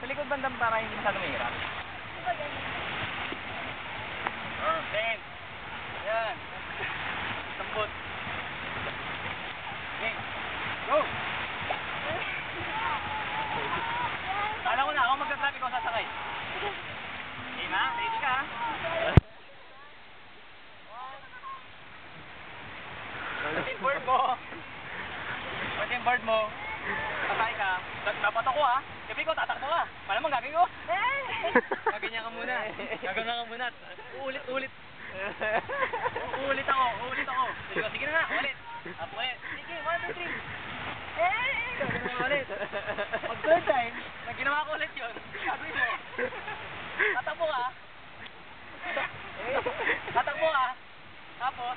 Sa likod bandang para hindi masyadong mahirap. Game. Yan. Sambot. Game. Go! Alam ko na, ako magsasabi ko sasakay. Game ha? Ready ka ha? Pati yung board mo. Pati yung board mo. Sasakay ka. Dapat ako ha. Sabi ko, tatakbo ka. Malamang gagawin ko. Gaganyan ka muna. Gagawin ka muna. Ulit. Uulit ako. Sige na nga, ulit. Up ulit. Sige, 1, 2, 3. Gagawin mo ulit. Pag third time, na ginawa ko ulit yun, gagawin mo. Tatakbo ka. Tapos,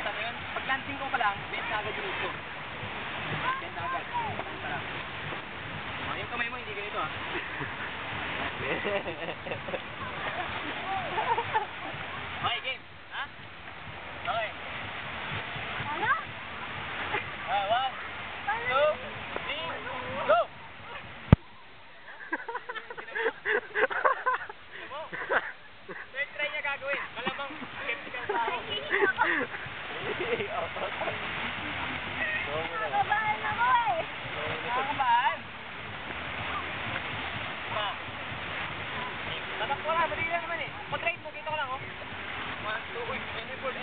sabi yun, pag landing ko pa lang, bend na agad yung ito. Bend na agad. Yung kamay mo, hindi ganito ha. Okay, game. Ha? Okay. Ano? 1, 2, 3, go! Third try niya gagawin. Malamang skeptical tao. Nakabahan ako eh. Nakakabahan? Tatakbo lang, madali lang naman eh. Pag-ride mo, kita ko lang oh. 1, 2, uy, board.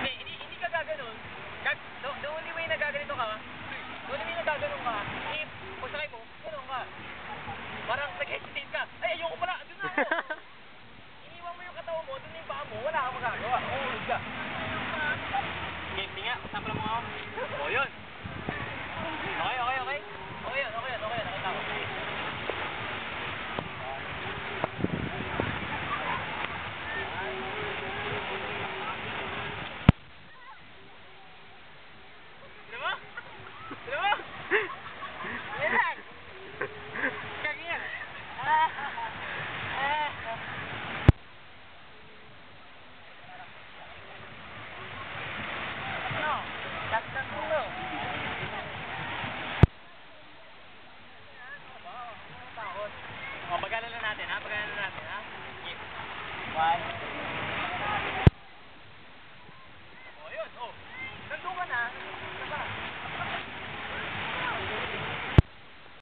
Hindi ka gaganon. The only way na gaganito ka, pagsakay mo, gano'n ka. Parang nag-hesitate ka. Ay, ayoko pala, doon na ako. Iniwan mo yung katawan mo, doon yung paa mo, wala kang magagawa. Uulit ka. Game nga, sample mo ako. O, yun. Okay. Okay yun, nakita ko. Diba? Yan lang. Kaganyan. Ano? Dasdan mo to. Pagalan na natin ha. 1